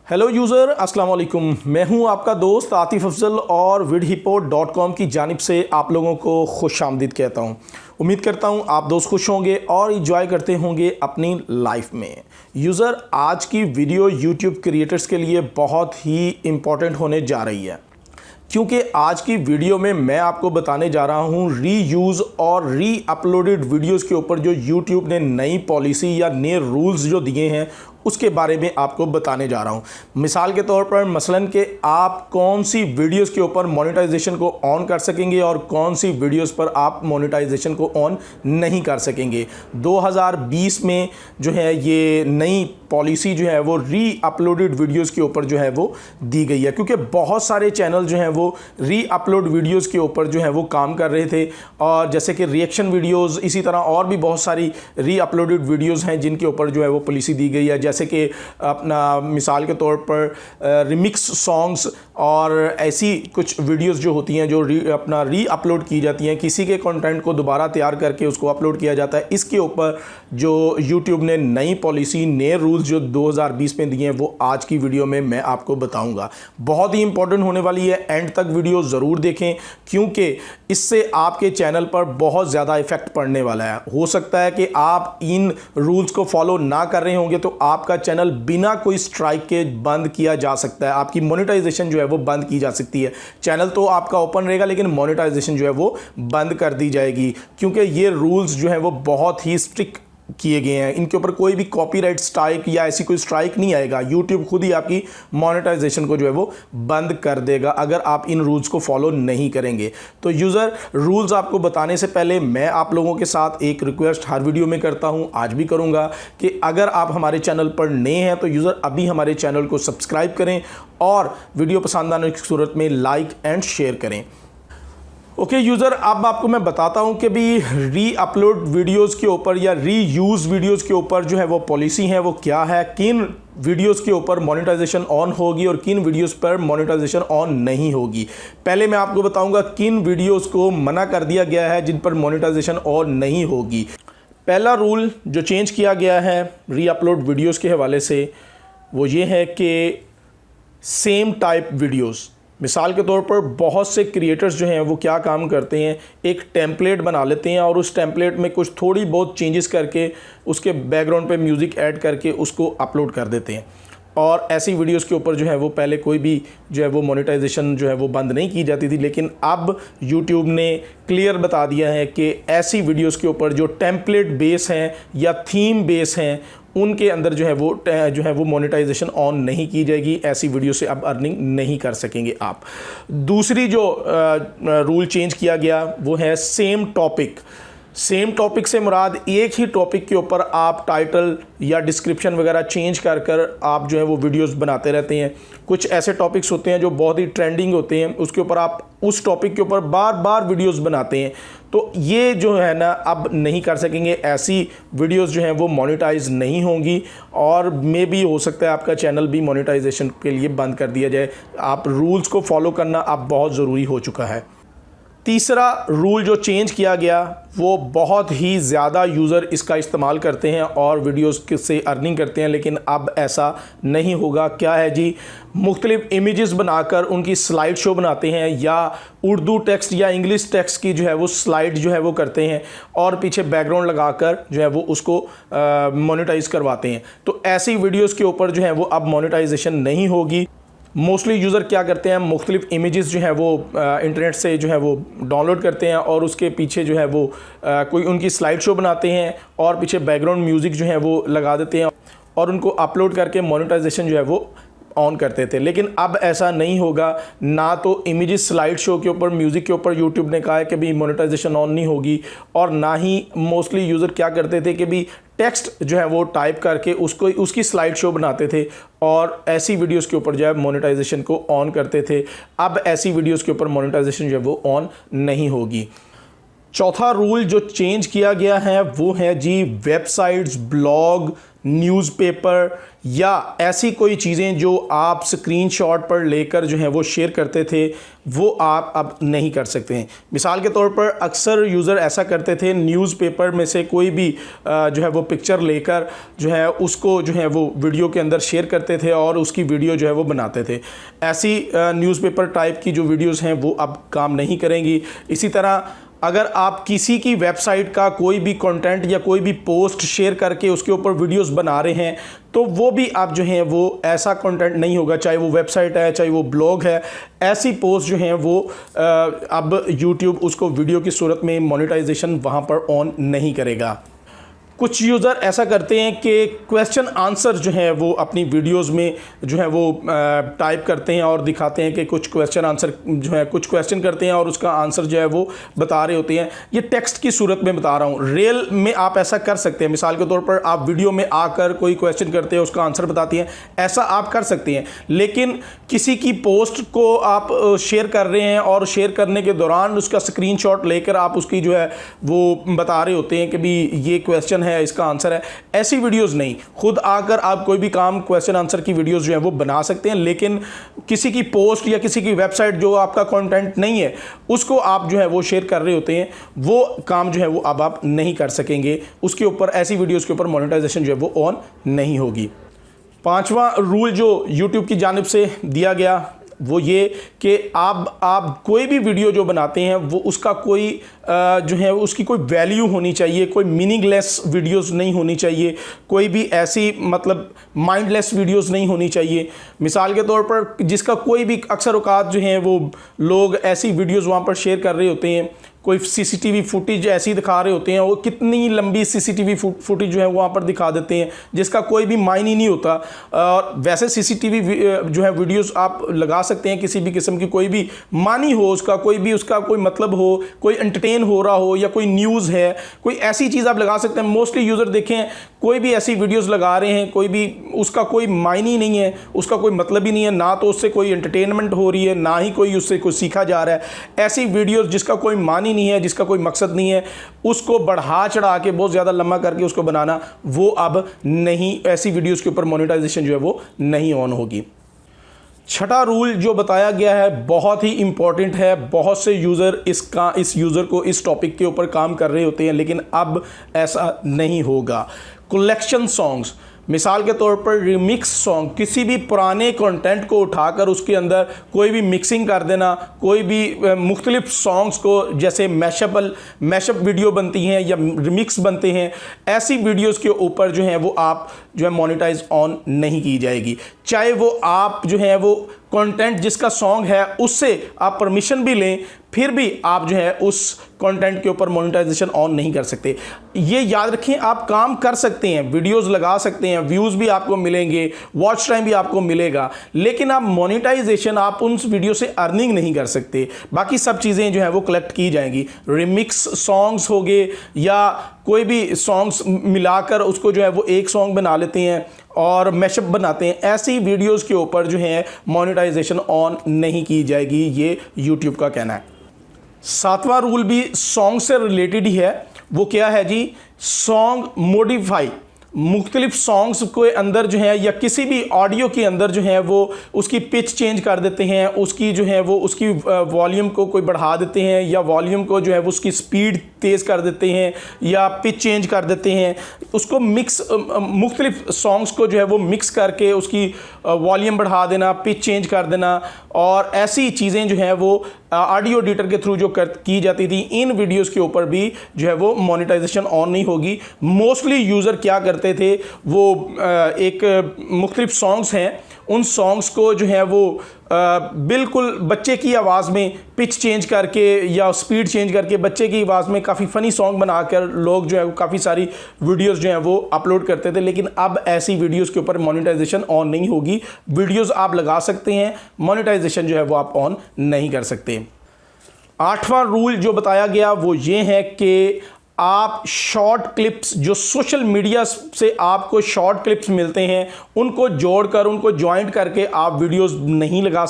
Hello user, अस्सलाम वालेकुम। मैं हूं आपका दोस्त आतिफ अफजल और vidhipo.com की जानिब से आप लोगों को खुश आमदीद कहता हूं। उम्मीद करता हूं आप दोस्त खुश होंगे और इंजॉय करते होंगे अपनी लाइफ में। यूज़र, आज की वीडियो यूट्यूब क्रिएटर्स के लिए बहुत ही इम्पॉर्टेंट होने जा रही है, क्योंकि आज की वीडियो में मैं आपको बताने जा रहा हूं रीयूज़ और री अपलोडेड वीडियोस के ऊपर जो यूट्यूब ने नई पॉलिसी या नए रूल्स जो दिए हैं उसके बारे में आपको बताने जा रहा हूं। मिसाल के तौर पर मसलन कि आप कौन सी वीडियोस के ऊपर मोनेटाइजेशन को ऑन कर सकेंगे और कौन सी वीडियोस पर आप मोनेटाइजेशन को ऑन नहीं कर सकेंगे। 2020 में जो है ये नई पॉलिसी जो है वो री अपलोडेड वीडियोस के ऊपर जो है वो दी गई है, क्योंकि बहुत सारे चैनल जो हैं वो री अपलोड वीडियोस के ऊपर जो है वो काम कर रहे थे, और जैसे कि रिएक्शन वीडियोस, इसी तरह और भी बहुत सारी री अपलोडेड वीडियोस हैं जिनके ऊपर जो है वो पॉलिसी दी गई है। जैसे कि अपना मिसाल के तौर पर रिमिक्स सॉन्ग्स और ऐसी कुछ वीडियोस जो होती हैं जो री अपलोड की जाती हैं, किसी के कंटेंट को दोबारा तैयार करके उसको अपलोड किया जाता है। इसके ऊपर जो यूट्यूब ने नई पॉलिसी, नए रूल्स जो 2020 में दिए हैं वो आज की वीडियो में मैं आपको बताऊंगा। बहुत ही इंपॉर्टेंट होने वाली है, एंड तक वीडियो ज़रूर देखें, क्योंकि इससे आपके चैनल पर बहुत ज़्यादा इफेक्ट पड़ने वाला है। हो सकता है कि आप इन रूल्स को फॉलो ना कर रहे होंगे तो आपका चैनल बिना कोई स्ट्राइक के बंद किया जा सकता है, आपकी मोनेटाइजेशन जो है वो बंद की जा सकती है। चैनल तो आपका ओपन रहेगा लेकिन मोनेटाइजेशन जो है वो बंद कर दी जाएगी, क्योंकि ये रूल्स जो है वो बहुत ही स्ट्रिक्ट किए गए हैं। इनके ऊपर कोई भी कॉपीराइट स्ट्राइक या ऐसी कोई स्ट्राइक नहीं आएगा। यूट्यूब खुद ही आपकी मोनेटाइजेशन को जो है वो बंद कर देगा अगर आप इन रूल्स को फॉलो नहीं करेंगे। तो यूज़र, रूल्स आपको बताने से पहले मैं आप लोगों के साथ एक रिक्वेस्ट हर वीडियो में करता हूं, आज भी करूंगा, कि अगर आप हमारे चैनल पर नए हैं तो यूज़र अभी हमारे चैनल को सब्सक्राइब करें और वीडियो पसंद आने की सूरत में लाइक एंड शेयर करें। ओके यूज़र, अब आपको मैं बताता हूं कि भी री अपलोड वीडियोस के ऊपर या री यूज़ वीडियोस के ऊपर जो है वो पॉलिसी है वो क्या है, किन वीडियोस के ऊपर मोनेटाइजेशन ऑन होगी और किन वीडियोस पर मोनेटाइजेशन ऑन नहीं होगी। पहले मैं आपको बताऊंगा किन वीडियोस को मना कर दिया गया है जिन पर मोनेटाइजेशन ऑन नहीं होगी। पहला रूल जो चेंज किया गया है री अपलोड वीडियोज़ के हवाले से वो ये है कि सेम टाइप वीडियोज़, मिसाल के तौर पर बहुत से क्रिएटर्स जो हैं वो क्या काम करते हैं, एक टेम्पलेट बना लेते हैं और उस टेम्पलेट में कुछ थोड़ी बहुत चेंजेस करके उसके बैकग्राउंड पे म्यूज़िक ऐड करके उसको अपलोड कर देते हैं। और ऐसी वीडियोस के ऊपर जो है वो पहले कोई भी जो है वो मोनेटाइजेशन जो है वो बंद नहीं की जाती थी, लेकिन अब यूट्यूब ने क्लियर बता दिया है कि ऐसी वीडियोस के ऊपर जो टेम्पलेट बेस हैं या थीम बेस हैं उनके अंदर जो है वो मोनेटाइजेशन ऑन नहीं की जाएगी। ऐसी वीडियो से अब अर्निंग नहीं कर सकेंगे आप। दूसरी जो रूल चेंज किया गया वो है सेम टॉपिक। सेम टॉपिक से मुराद एक ही टॉपिक के ऊपर आप टाइटल या डिस्क्रिप्शन वगैरह चेंज कर कर आप जो है वो वीडियोस बनाते रहते हैं। कुछ ऐसे टॉपिक्स होते हैं जो बहुत ही ट्रेंडिंग होते हैं, उसके ऊपर आप उस टॉपिक के ऊपर बार बार वीडियोस बनाते हैं, तो ये जो है ना अब नहीं कर सकेंगे। ऐसी वीडियोस जो हैं वो मोनेटाइज नहीं होंगी और मे भी हो सकता है आपका चैनल भी मोनेटाइजेशन के लिए बंद कर दिया जाए। आप रूल्स को फॉलो करना अब बहुत ज़रूरी हो चुका है। तीसरा रूल जो चेंज किया गया वो बहुत ही ज़्यादा यूज़र इसका इस्तेमाल करते हैं और वीडियोस से अर्निंग करते हैं, लेकिन अब ऐसा नहीं होगा। क्या है जी, मुख्तलिफ इमेजेस बनाकर उनकी स्लाइड शो बनाते हैं या उर्दू टेक्स्ट या इंग्लिश टेक्स्ट की जो है वो स्लाइड जो है वो करते हैं और पीछे बैकग्राउंड लगाकर जो है वो उसको मोनेटाइज करवाते हैं। तो ऐसी वीडियोज़ के ऊपर जो है वो अब मोनेटाइजेशन नहीं होगी। मोस्टली यूज़र क्या करते हैं, मुख्तलिफ इमेजेस जो है वो इंटरनेट से जो है वो डाउनलोड करते हैं और उसके पीछे जो है वो कोई उनकी स्लाइड शो बनाते हैं और पीछे बैकग्राउंड म्यूज़िक जो है वो लगा देते हैं और उनको अपलोड करके मोनेटाइजेशन जो है वो ऑन करते थे। लेकिन अब ऐसा नहीं होगा। ना तो इमेजेस स्लाइड शो के ऊपर, म्यूज़िक के ऊपर यूट्यूब ने कहा है कि भी मोनेटाइजेशन ऑन नहीं होगी, और ना ही मोस्टली यूज़र क्या करते थे कि भी टेक्स्ट जो है वो टाइप करके उसकी स्लाइड शो बनाते थे और ऐसी वीडियोस के ऊपर जो है मोनेटाइजेशन को ऑन करते थे। अब ऐसी वीडियोस के ऊपर मोनेटाइजेशन जो है वो ऑन नहीं होगी। चौथा रूल जो चेंज किया गया है वो है जी वेबसाइट्स, ब्लॉग, न्यूज़पेपर या ऐसी कोई चीज़ें जो आप स्क्रीनशॉट पर लेकर जो है वो शेयर करते थे, वो आप अब नहीं कर सकते हैं। मिसाल के तौर पर अक्सर यूज़र ऐसा करते थे, न्यूज़पेपर में से कोई भी जो है वो पिक्चर लेकर जो है उसको जो है वो वीडियो के अंदर शेयर करते थे और उसकी वीडियो जो है वो बनाते थे। ऐसी न्यूज़पेपर टाइप की जो वीडियोज़ हैं वो अब काम नहीं करेंगी। इसी तरह अगर आप किसी की वेबसाइट का कोई भी कंटेंट या कोई भी पोस्ट शेयर करके उसके ऊपर वीडियोस बना रहे हैं, तो वो भी आप जो हैं वो ऐसा कंटेंट नहीं होगा, चाहे वो वेबसाइट है चाहे वो ब्लॉग है। ऐसी पोस्ट जो हैं वो अब यूट्यूब उसको वीडियो की सूरत में मोनेटाइजेशन वहाँ पर ऑन नहीं करेगा। कुछ यूज़र ऐसा करते हैं कि क्वेश्चन आंसर जो है वो अपनी वीडियोस में जो है वो टाइप करते हैं और दिखाते हैं कि कुछ क्वेश्चन आंसर जो है, कुछ क्वेश्चन करते हैं और उसका आंसर जो है वो बता रहे होते हैं। ये टेक्स्ट की सूरत में बता रहा हूँ। रियल में आप ऐसा कर सकते हैं। मिसाल के तौर पर आप वीडियो में आकर कोई क्वेश्चन करते हैं, उसका आंसर बताती हैं, ऐसा आप कर सकते हैं। लेकिन किसी की पोस्ट को आप शेयर कर रहे हैं और शेयर करने के दौरान उसका स्क्रीनशॉट लेकर आप उसकी जो है वो बता रहे होते हैं कि भी ये क्वेश्चन है, इसका आंसर है, ऐसी वीडियोस नहीं। खुद आकर आप कोई भी काम क्वेश्चन आंसर की वीडियोस जो है वो बना सकते हैं, लेकिन किसी की पोस्ट या किसी की वेबसाइट जो आपका कंटेंट नहीं है उसको आप जो है वो शेयर कर रहे होते हैं, वो काम जो है वो अब आप नहीं कर सकेंगे। उसके ऊपर, ऐसी वीडियोस के ऊपर मोनेटाइजेशन जो है वो ऑन नहीं होगी। पांचवा रूल जो यूट्यूब की जानिब से दिया गया वो ये कि आप कोई भी वीडियो जो बनाते हैं वो उसका कोई जो है उसकी कोई वैल्यू होनी चाहिए, कोई मीनिंगलेस वीडियोस नहीं होनी चाहिए, कोई भी ऐसी मतलब माइंडलेस वीडियोस नहीं होनी चाहिए। मिसाल के तौर पर जिसका कोई भी अक्सर औकात जो हैं वो लोग ऐसी वीडियोस वहाँ पर शेयर कर रहे होते हैं, कोई सीसीटीवी फुटेज ऐसी दिखा रहे होते हैं, वो कितनी लंबी सीसीटीवी फुटेज जो है वहाँ पर दिखा देते हैं जिसका कोई भी मायने नहीं होता। और वैसे सीसीटीवी जो है वीडियोस आप लगा सकते हैं, किसी भी किस्म की कोई भी मानी हो उसका, कोई भी उसका कोई मतलब हो, कोई एंटरटेन हो रहा हो या कोई न्यूज़ है, कोई ऐसी चीज़ आप लगा सकते हैं। मोस्टली यूज़र देखें कोई भी ऐसी वीडियोस लगा रहे हैं, कोई भी उसका कोई मायने नहीं है, उसका कोई मतलब ही नहीं है, ना तो उससे कोई एंटरटेनमेंट हो रही है, ना ही कोई उससे कुछ सीखा जा रहा है। ऐसी वीडियोस जिसका कोई मानी नहीं है, जिसका कोई मकसद नहीं है, उसको बढ़ा चढ़ा के बहुत ज़्यादा लंबा करके उसको बनाना, वो अब नहीं, ऐसी वीडियोस के ऊपर मोनेटाइजेशन जो है वो नहीं ऑन होगी। छठा रूल जो बताया गया है बहुत ही इंपॉर्टेंट है। बहुत से यूज़र इस यूज़र को इस टॉपिक के ऊपर काम कर रहे होते हैं, लेकिन अब ऐसा नहीं होगा। कलेक्शन सॉन्ग्स, मिसाल के तौर पर रिमिक्स सॉन्ग, किसी भी पुराने कंटेंट को उठाकर उसके अंदर कोई भी मिक्सिंग कर देना, कोई भी मुख्तलिफ सॉन्ग्स को, जैसे मैशअप वीडियो बनती हैं या रिमिक्स बनते हैं, ऐसी वीडियोस के ऊपर जो है वो आप जो है मोनेटाइज ऑन नहीं की जाएगी। चाहे वो आप जो है वो कंटेंट जिसका सॉन्ग है उससे आप परमिशन भी लें, फिर भी आप जो है उस कंटेंट के ऊपर मोनेटाइजेशन ऑन नहीं कर सकते। ये याद रखें, आप काम कर सकते हैं, वीडियोस लगा सकते हैं, व्यूज़ भी आपको मिलेंगे, वॉच टाइम भी आपको मिलेगा, लेकिन आप मोनेटाइजेशन आप उन वीडियो से अर्निंग नहीं कर सकते। बाकी सब चीज़ें जो है वो कलेक्ट की जाएंगी। रिमिक्स सॉन्ग्स हो गए या कोई भी सॉन्ग्स मिलाकर उसको जो है वो एक सॉन्ग बना लेते हैं और मैशअप बनाते हैं, ऐसी वीडियोस के ऊपर जो है मोनेटाइजेशन ऑन नहीं की जाएगी, ये यूट्यूब का कहना है। सातवां रूल भी सॉन्ग से रिलेटेड ही है। वो क्या है जी? सॉन्ग मॉडिफाई, मुख्तलिफ सॉन्ग्स के अंदर जो है या किसी भी ऑडियो के अंदर जो है वो उसकी पिच चेंज कर देते हैं, उसकी जो है वो उसकी वॉल्यूम को कोई बढ़ा देते हैं या वॉल्यूम को जो है वो उसकी स्पीड तेज़ कर देते हैं या पिच चेंज कर देते हैं, उसको मिक्स, मुख्तलिफ सॉन्ग्स को जो है वो मिक्स करके उसकी वॉल्यूम बढ़ा देना, पिच चेंज कर देना, और ऐसी चीज़ें जो है वो ऑडियो एडिटर के थ्रू जो की जाती थी, इन वीडियोस के ऊपर भी जो है वो मोनेटाइजेशन ऑन नहीं होगी। मोस्टली यूज़र क्या करते थे, वो एक मुख्तलिफ सॉन्ग्स हैं, उन सॉन्ग्स को जो है वो बिल्कुल बच्चे की आवाज़ में पिच चेंज करके या स्पीड चेंज करके बच्चे की आवाज़ में काफ़ी फ़नी सॉन्ग बनाकर लोग जो है वो काफ़ी सारी वीडियोस जो हैं वो अपलोड करते थे। लेकिन अब ऐसी वीडियोस के ऊपर मोनेटाइजेशन ऑन नहीं होगी। वीडियोस आप लगा सकते हैं, मोनेटाइजेशन जो है वो आप ऑन नहीं कर सकते। आठवां रूल जो बताया गया वो ये है कि आप शॉर्ट क्लिप्स जो सोशल मीडिया से आपको शॉर्ट क्लिप्स मिलते हैं उनको जोड़कर, उनको ज्वाइंट करके आप वीडियोस नहीं लगा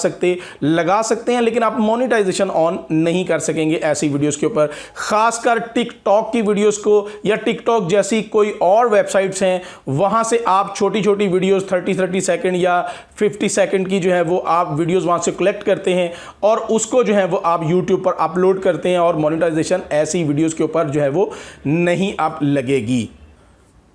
सकते हैं, लेकिन आप मोनेटाइजेशन ऑन नहीं कर सकेंगे ऐसी वीडियोस के ऊपर। खासकर टिकटॉक की वीडियोस को या टिकटॉक जैसी कोई और वेबसाइट्स हैं, वहां से आप छोटी छोटी वीडियोस 30 सेकंड या 50 सेकंड की जो है वो आप वीडियोस वहां से कलेक्ट करते हैं और उसको जो है वो आप यूट्यूब पर अपलोड करते हैं और मोनेटाइजेशन ऐसी वीडियोस के ऊपर जो है वो नहीं आप लगेगी।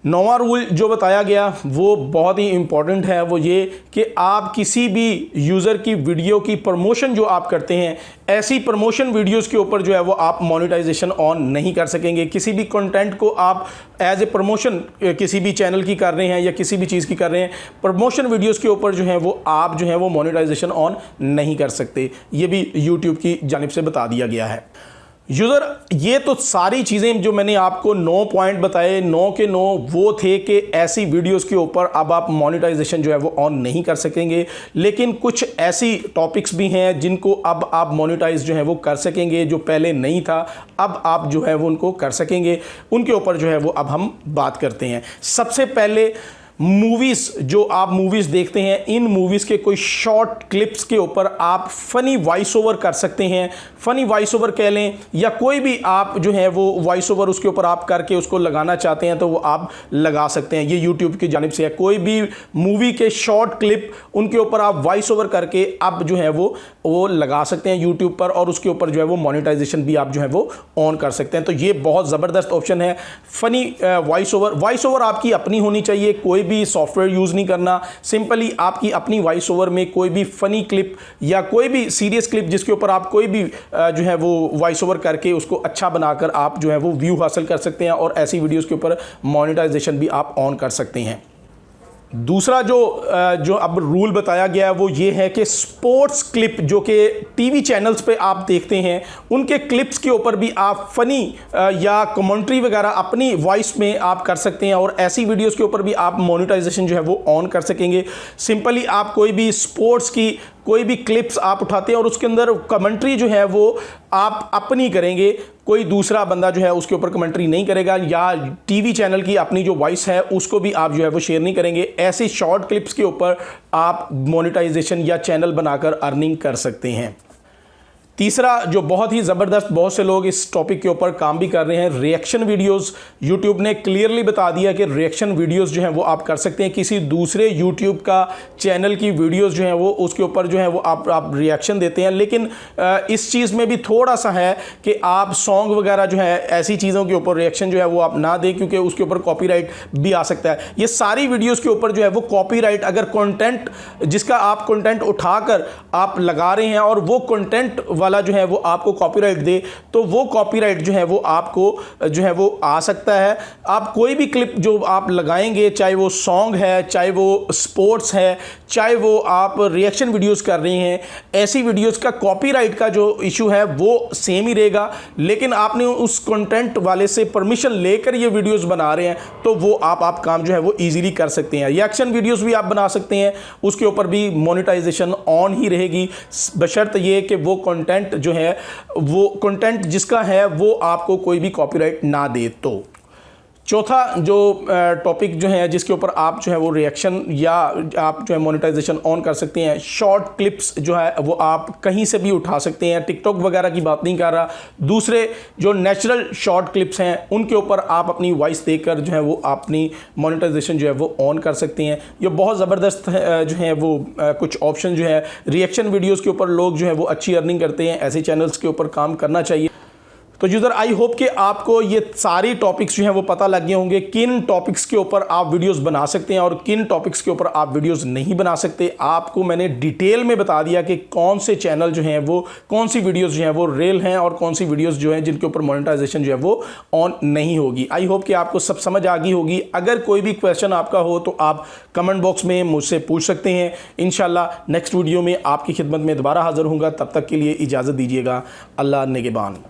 नौवां रूल जो बताया गया वो बहुत ही इंपॉर्टेंट है, वो ये कि आप किसी भी यूज़र की वीडियो की प्रमोशन जो आप करते हैं, ऐसी प्रमोशन वीडियोस के ऊपर जो है वो आप मोनेटाइजेशन ऑन नहीं कर सकेंगे। किसी भी कंटेंट को आप एज ए प्रमोशन किसी भी चैनल की कर रहे हैं या किसी भी चीज़ की कर रहे हैं, प्रमोशन वीडियोस के ऊपर जो है वो आप जो है वो मोनेटाइजेशन ऑन नहीं कर सकते। ये भी यूट्यूब की जानिब से बता दिया गया है। यूज़र, ये तो सारी चीज़ें जो मैंने आपको 9 पॉइंट बताए, 9 के 9 वो थे कि ऐसी वीडियोस के ऊपर अब आप मोनेटाइजेशन जो है वो ऑन नहीं कर सकेंगे। लेकिन कुछ ऐसी टॉपिक्स भी हैं जिनको अब आप मोनेटाइज जो है वो कर सकेंगे, जो पहले नहीं था अब आप जो है वो उनको कर सकेंगे। उनके ऊपर जो है वो अब हम बात करते हैं। सबसे पहले मूवीज़, जो आप मूवीज़ देखते हैं, इन मूवीज़ के कोई शॉर्ट क्लिप्स के ऊपर आप फ़नी वॉइस ओवर कर सकते हैं। फ़नी वॉइस ओवर कह लें या कोई भी आप जो है वो वॉइस ओवर उसके ऊपर आप करके उसको लगाना चाहते हैं तो वो आप लगा सकते हैं। ये यूट्यूब की जानिब से है। कोई भी मूवी के शॉर्ट क्लिप उनके ऊपर आप वॉइस ओवर करके आप जो है वो लगा सकते हैं यूट्यूब पर और उसके ऊपर जो है वो मोनेटाइजेशन भी आप जो है वो ऑन कर सकते हैं। तो ये बहुत ज़बरदस्त ऑप्शन है। फ़नी वॉइस ओवर आपकी अपनी होनी चाहिए, कोई भी सॉफ्टवेयर यूज़ नहीं करना। सिंपली आपकी अपनी वॉइस ओवर में कोई भी फ़नी क्लिप या कोई भी सीरियस क्लिप जिसके ऊपर आप कोई भी जो है वो वॉइस ओवर करके उसको अच्छा बनाकर आप जो है वो व्यू हासिल कर सकते हैं और ऐसी वीडियोस के ऊपर मोनेटाइजेशन भी आप ऑन कर सकते हैं। दूसरा जो अब रूल बताया गया है वो ये है कि स्पोर्ट्स क्लिप जो कि टीवी चैनल्स पे आप देखते हैं, उनके क्लिप्स के ऊपर भी आप फ़नी या कमेंट्री वगैरह अपनी वॉइस में आप कर सकते हैं और ऐसी वीडियोस के ऊपर भी आप मोनेटाइजेशन जो है वो ऑन कर सकेंगे। सिंपली आप कोई भी स्पोर्ट्स की कोई भी क्लिप्स आप उठाते हैं और उसके अंदर कमेंट्री जो है वो आप अपनी करेंगे, कोई दूसरा बंदा जो है उसके ऊपर कमेंट्री नहीं करेगा, या टीवी चैनल की अपनी जो वॉइस है उसको भी आप जो है वो शेयर नहीं करेंगे। ऐसी शॉर्ट क्लिप्स के ऊपर आप मोनेटाइजेशन या चैनल बनाकर अर्निंग कर सकते हैं। तीसरा जो बहुत ही ज़बरदस्त, बहुत से लोग इस टॉपिक के ऊपर काम भी कर रहे हैं, रिएक्शन वीडियोस। यूट्यूब ने क्लियरली बता दिया कि रिएक्शन वीडियोस जो हैं वो आप कर सकते हैं। किसी दूसरे यूट्यूब का चैनल की वीडियोस जो हैं वो उसके ऊपर जो है वो आप रिएक्शन देते हैं। लेकिन इस चीज़ में भी थोड़ा सा है कि आप सॉन्ग वगैरह जो है ऐसी चीज़ों के ऊपर रिएक्शन जो है वो आप ना दें, क्योंकि उसके ऊपर कॉपीराइट भी आ सकता है। ये सारी वीडियोज़ के ऊपर जो है वो कॉपीराइट, अगर कॉन्टेंट जिसका आप कॉन्टेंट उठाकर आप लगा रहे हैं और वो कॉन्टेंट वाला जो है वो आपको कॉपीराइट दे, तो वो कॉपीराइट जो है वो आपको जो है वो आ सकता है। आप कोई भी क्लिप जो आप लगाएंगे, चाहे वो सॉन्ग है, चाहे वो स्पोर्ट्स है, चाहे वो आप रिएक्शन वीडियोस कर रहे हैं, ऐसी वीडियोस का कॉपीराइट का जो इशू है वो सेम ही रहेगा। लेकिन आपने उस कंटेंट वाले से परमिशन लेकर ये वीडियोस बना रहे हैं तो वो आप काम जो है वो इजीली कर सकते हैं। रिएक्शन वीडियोस भी आप बना सकते हैं, उसके ऊपर भी मोनेटाइजेशन ऑन ही रहेगी, बशर्त ये कि वो कंटेंट जो है वो कंटेंट जिसका है वो आपको कोई भी कॉपीराइट ना दे। तो चौथा जो टॉपिक जो है जिसके ऊपर आप जो है वो रिएक्शन या आप जो है मोनेटाइजेशन ऑन कर सकते हैं, शॉर्ट क्लिप्स जो है वो आप कहीं से भी उठा सकते हैं। टिकटॉक वगैरह की बात नहीं कर रहा, दूसरे जो नेचुरल शॉर्ट क्लिप्स हैं उनके ऊपर आप अपनी वॉइस देकर जो है वो अपनी मोनेटाइजेशन जो है वो ऑन कर सकते हैं। ये बहुत ज़बरदस्त जो है वो कुछ ऑप्शन जो है रिएक्शन वीडियोज़ के ऊपर लोग जो है वो अच्छी अर्निंग करते हैं। ऐसे चैनल्स के ऊपर काम करना चाहिए। तो यूज़र, आई होप कि आपको ये सारी टॉपिक्स जो हैं वो पता लग गए होंगे, किन टॉपिक्स के ऊपर आप वीडियोस बना सकते हैं और किन टॉपिक्स के ऊपर आप वीडियोस नहीं बना सकते। आपको मैंने डिटेल में बता दिया कि कौन से चैनल जो हैं वो कौन सी वीडियोस जो हैं वो रेल हैं और कौन सी वीडियोस जो हैं जिनके ऊपर मोनेटाइजेशन जो है वो ऑन नहीं होगी। आई होप कि आपको सब समझ आ गई होगी। अगर कोई भी क्वेश्चन आपका हो तो आप कमेंट बॉक्स में मुझसे पूछ सकते हैं। इंशाल्लाह नेक्स्ट वीडियो में आपकी खिदमत में दोबारा हाजिर होऊंगा। तब तक के लिए इजाज़त दीजिएगा। अल्लाह निगहबान।